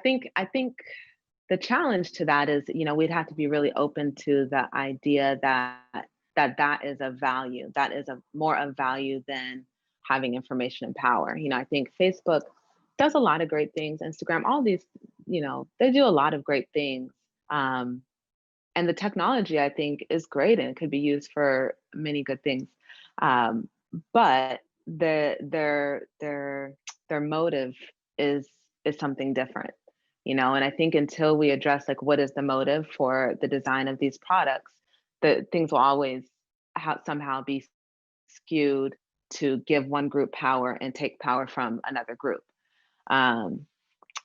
think the challenge to that is, you know, we'd have to be really open to the idea that is a value, that is more of value than having information and power. You know, I think Facebook does a lot of great things. Instagram, all these, you know, they do a lot of great things. And the technology, I think, is great and it could be used for many good things. But their motive is something different, you know. And I think until we address like what is the motive for the design of these products, the things will always somehow be skewed to give one group power and take power from another group.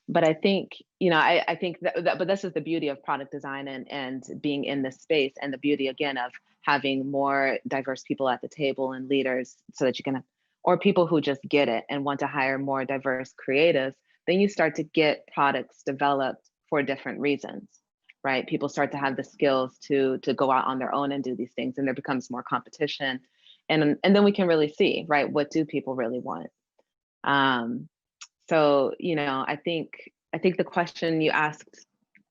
But I think, you know, I think that, but this is the beauty of product design and being in this space, and the beauty again of having more diverse people at the table and leaders, so that you can, or people who just get it and want to hire more diverse creatives. Then you start to get products developed for different reasons, right? People start to have the skills to go out on their own and do these things, and there becomes more competition, and then we can really see, right, what do people really want. So, you know, I think the question you asked, I'm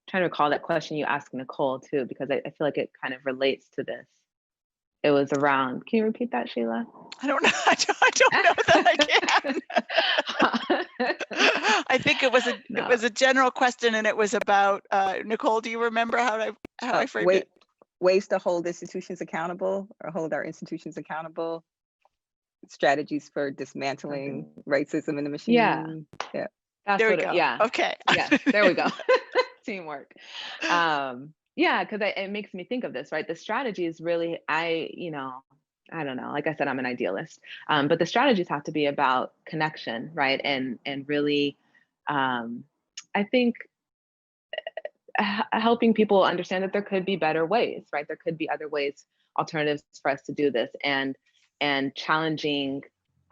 trying to recall that question you asked Nicole too, because I feel like it kind of relates to this. It was around, can you repeat that, Sheila? I don't know. I don't know that I can. I think it was a general question, and it was about Nicole. Do you remember how I framed it? Ways to hold institutions accountable, or hold our institutions accountable. Strategies for dismantling racism in the machine. Yeah. That's there we go. Yeah. Okay. Yeah. There we go. Teamwork. Yeah, because it makes me think of this, right? The strategy is really, I don't know. Like I said, I'm an idealist, but the strategies have to be about connection, right? And really, I think helping people understand that there could be better ways, right? There could be other ways, alternatives for us to do this, and challenging,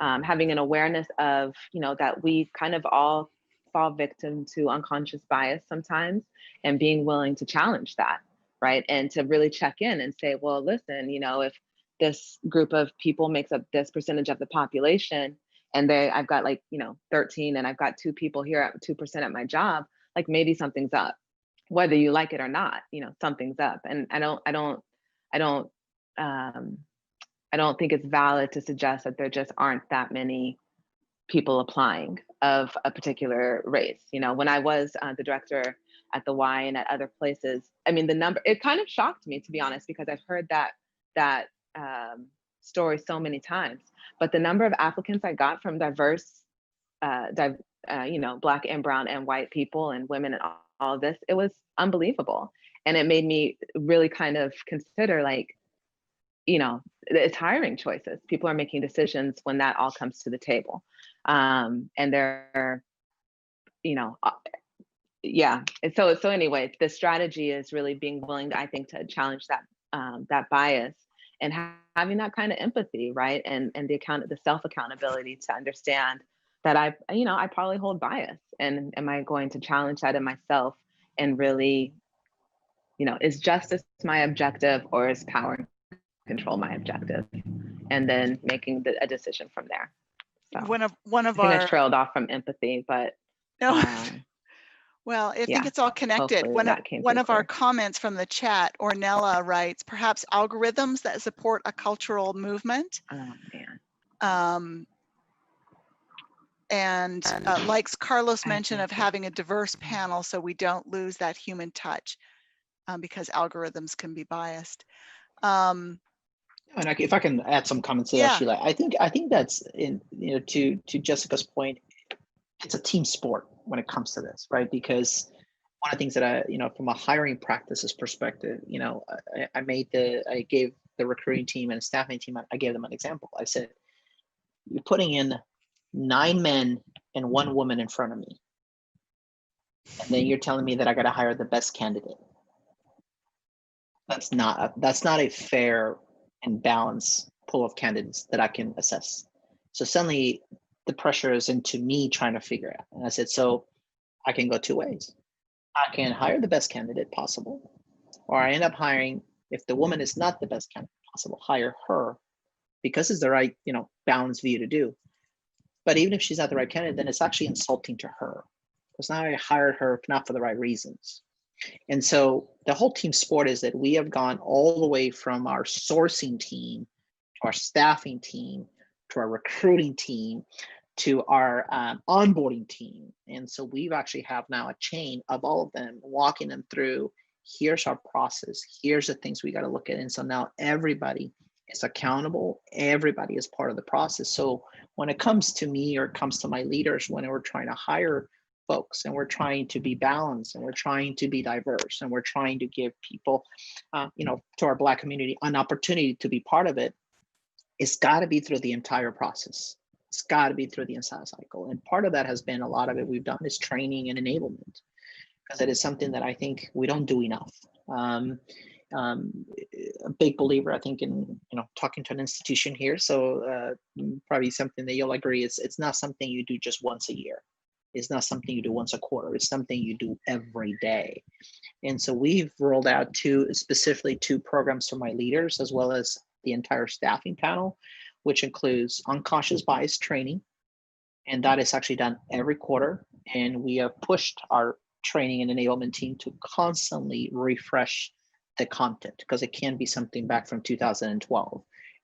having an awareness of, you know, that we kind of all fall victim to unconscious bias sometimes, and being willing to challenge that, right? And to really check in and say, well, listen, you know, if this group of people makes up this percentage of the population, and I've got like, you know, 13, and I've got 2 people here at 2% at my job, like maybe something's up, whether you like it or not, you know, something's up. And I don't think it's valid to suggest that there just aren't that many people applying of a particular race. You know, when I was the director at the Y and at other places, I mean, the number, it kind of shocked me, to be honest, because I've heard that story so many times. But the number of applicants I got from diverse, you know, Black and brown and white people and women and all of this, it was unbelievable. And it made me really kind of consider, like, you know, it's hiring choices. People are making decisions when that all comes to the table. And they're, you know, yeah. And so anyway, the strategy is really being willing, I think, to challenge that bias, and having that kind of empathy, right? And the self-accountability to understand that I probably hold bias, and am I going to challenge that in myself, and really, you know, is justice my objective, or is power control my objective, and then making a decision from there. So One of I think I trailed off from empathy, but no. Well, I think it's all connected. One of our comments from the chat, Ornella writes, perhaps algorithms that support a cultural movement. Oh man. And likes Carlos' mention of having a diverse panel, so we don't lose that human touch, because algorithms can be biased. And if I can add some comments to that, Sheila, I think that's, in, you know, to Jessica's point, it's a team sport when it comes to this, right? Because one of the things that I, you know, from a hiring practices perspective, you know, I gave the recruiting team and staffing team, I gave them an example. I said, you're putting in 9 men and 1 woman in front of me, and then you're telling me that I got to hire the best candidate. That's not a fair and balanced pool of candidates that I can assess. So suddenly the pressure is into me trying to figure out. And I said, so I can go 2 ways. I can hire the best candidate possible, or I end up hiring, if the woman is not the best candidate possible, hire her, because it's the right, you know, balanced view to do. But even if she's not the right candidate, then it's actually insulting to her, because now I hired her not for the right reasons. And so the whole team sport is that we have gone all the way from our sourcing team to our staffing team to our recruiting team to our onboarding team. And so we've actually have now a chain of all of them, walking them through, here's our process, here's the things we got to look at. And so now everybody is accountable. Everybody is part of the process. So when it comes to me or it comes to my leaders, when we're trying to hire folks and we're trying to be balanced and we're trying to be diverse and we're trying to give people, to our Black community an opportunity to be part of it, it's got to be through the entire process. It's got to be through the entire cycle. And part of that has been, a lot of it we've done is training and enablement, because it is something that I think we don't do enough. A big believer, I think, in talking to an institution here. So probably something that you'll agree is, it's not something you do just once a year. It's not something you do once a quarter. It's something you do every day. And so we've rolled out specifically two programs for my leaders, as well as the entire staffing panel, which includes unconscious bias training. And that is actually done every quarter. And we have pushed our training and enablement team to constantly refresh the content, because it can be something back from 2012.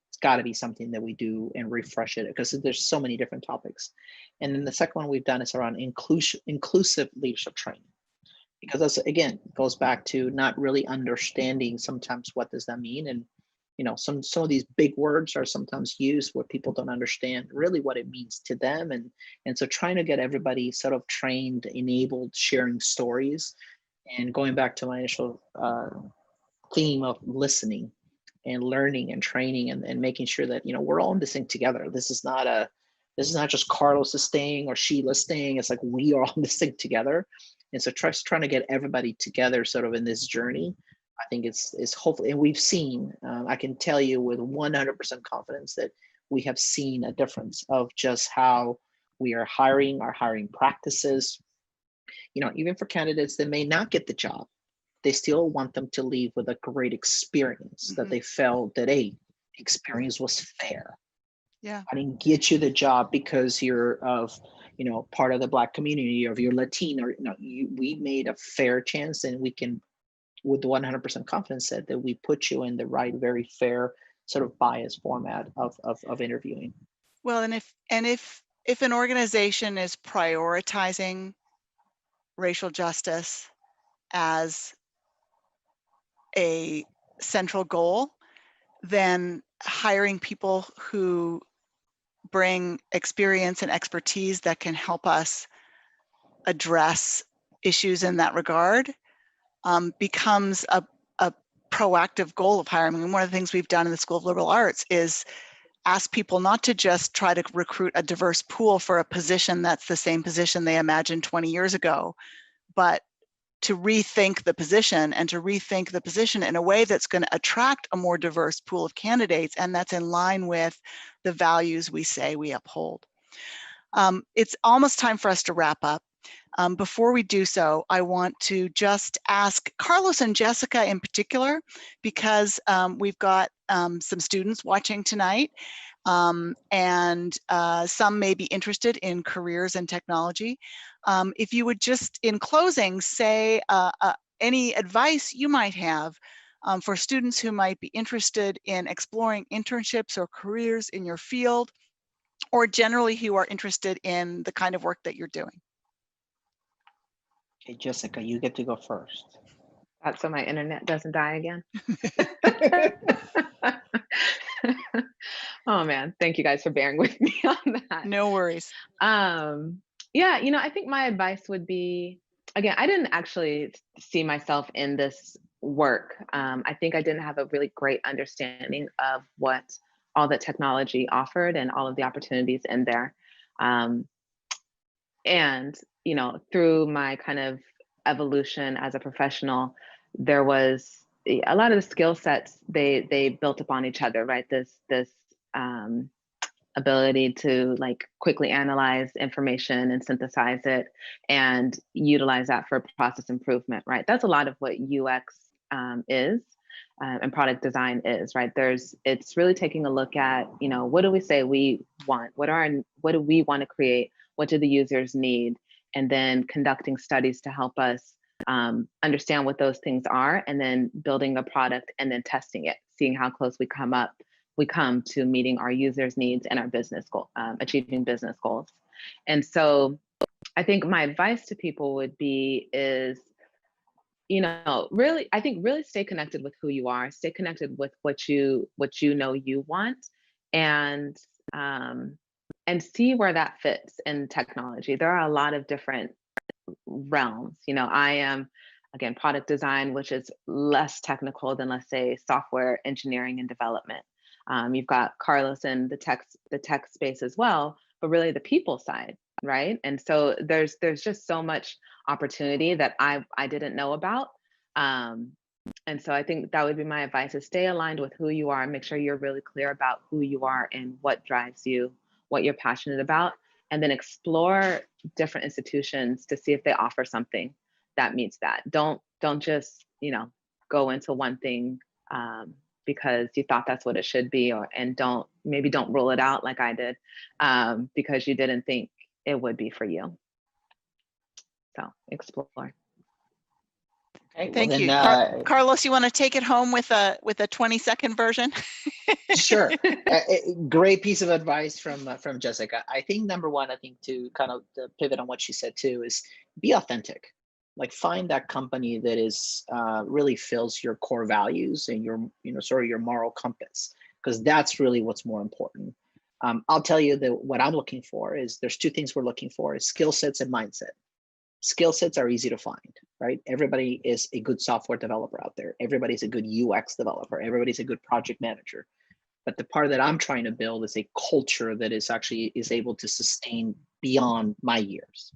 It's got to be something that we do and refresh it, because there's so many different topics. And then the second one we've done is around inclusive leadership training, because that's, again, goes back to not really understanding sometimes what does that mean. And some of these big words are sometimes used where people don't understand really what it means to them. And so trying to get everybody sort of trained, enabled, sharing stories, and going back to my initial theme of listening and learning and training, and making sure that we're all in this thing together. This is not just Carlos's thing or Sheila's thing. It's like we are all in this thing together. And so trying to get everybody together sort of in this journey, I think it's hopefully, and we've seen, I can tell you with 100% confidence that we have seen a difference of just how we are hiring, our hiring practices. Even for candidates that may not get the job, they still want them to leave with a great experience, that they felt that, hey, experience was fair. Yeah. I didn't get you the job because you're of, part of the Black community, or if you're Latino, we made a fair chance, and we can, with 100% confidence, said that we put you in the right, very fair sort of bias format of interviewing. Well, and if an organization is prioritizing racial justice as a central goal, then hiring people who bring experience and expertise that can help us address issues in that regard becomes a proactive goal of hiring. And one of the things we've done in the School of Liberal Arts is ask people not to just try to recruit a diverse pool for a position that's the same position they imagined 20 years ago, but to rethink the position, and to rethink the position in a way that's going to attract a more diverse pool of candidates, and that's in line with the values we say we uphold. It's almost time for us to wrap up. Before we do so, I want to just ask Carlos and Jessica in particular, because we've got some students watching tonight, and some may be interested in careers and technology. If you would just, in closing, say any advice you might have for students who might be interested in exploring internships or careers in your field, or generally who are interested in the kind of work that you're doing. Okay, Jessica, you get to go first. So my internet doesn't die again. Oh man, thank you guys for bearing with me on that. No worries. Yeah, I think my advice would be, again, I didn't actually see myself in this work. I think I didn't have a really great understanding of what all that technology offered and all of the opportunities in there. And, through my kind of evolution as a professional, there was a lot of the skill sets, they built upon each other, right? This ability to quickly analyze information and synthesize it and utilize that for process improvement, right? That's a lot of what UX is and product design is, right? It's really taking a look at, what do we say we want? What do we want to create? What do the users need? And then conducting studies to help us understand what those things are, and then building a product and then testing it, seeing how close we come to meeting our users' needs and our business goal, achieving business goals. And so I think my advice to people would be is, you know, really, I think really stay connected with who you are, stay connected with what you know you want, and see where that fits in technology. There are a lot of different realms. You know, I am, again, product design, which is less technical than, let's say, software engineering and development. You've got Carlos in the tech space as well, but really the people side, right? And so there's just so much opportunity that I didn't know about. And so I think that would be my advice, is stay aligned with who you are, make sure you're really clear about who you are and what drives you, what you're passionate about, and then explore different institutions to see if they offer something that meets that. Don't just, you know, go into one thing because you thought that's what it should be, and don't rule it out like I did because you didn't think it would be for you. So explore. Okay, Thank well you. then, Carlos, you want to take it home with a 20-second version? sure. Great piece of advice from Jessica. I think number one, I think to kind of pivot on what she said too, is be authentic. Like find that company that is really fills your core values and your, you know, sort of your moral compass, because that's really what's more important. I'll tell you that what I'm looking for is, there's two things we're looking for: is skill sets and mindset. Skill sets are easy to find, right? Everybody is a good software developer out there. Everybody's a good UX developer. Everybody's a good project manager. But the part that I'm trying to build is a culture that is able to sustain beyond my years.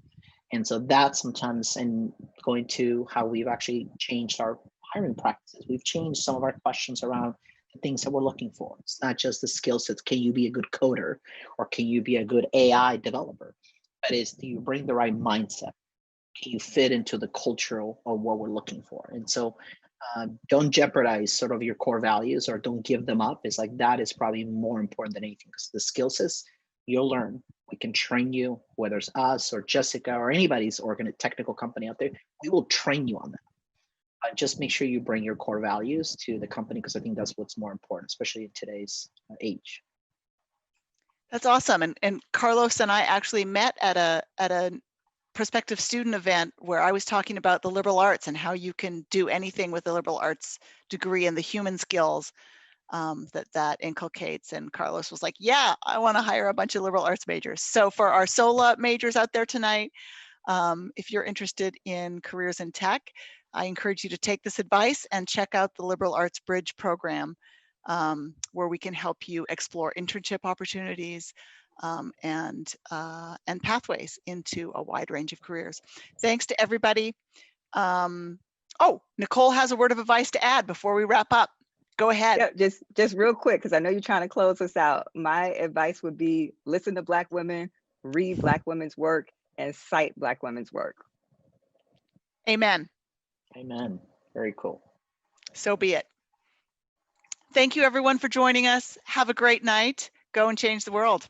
And so that sometimes, and going to how we've actually changed our hiring practices, we've changed some of our questions around the things that we're looking for. It's not just the skill sets. Can you be a good coder, or can you be a good AI developer? But do you bring the right mindset? Can you fit into the culture of what we're looking for? And so don't jeopardize sort of your core values, or don't give them up. It's like, that is probably more important than anything, because the skill sets you'll learn. We can train you, whether it's us or Jessica or anybody's technical company out there. We will train you on that. Just make sure you bring your core values to the company, because I think that's what's more important, especially in today's age. That's awesome. And Carlos and I actually met at a prospective student event where I was talking about the liberal arts and how you can do anything with a liberal arts degree and the human skills that inculcates. And Carlos was like, yeah, I want to hire a bunch of liberal arts majors. So for our SOLA majors out there tonight, if you're interested in careers in tech, I encourage you to take this advice and check out the Liberal Arts Bridge program, where we can help you explore internship opportunities and pathways into a wide range of careers. Thanks to everybody. Oh, Nicole has a word of advice to add before we wrap up. Go ahead. Yeah, just real quick, because I know you're trying to close us out. My advice would be, listen to Black women, read Black women's work, and cite Black women's work. Amen. Amen. Very cool. So be it. Thank you everyone for joining us. Have a great night. Go and change the world.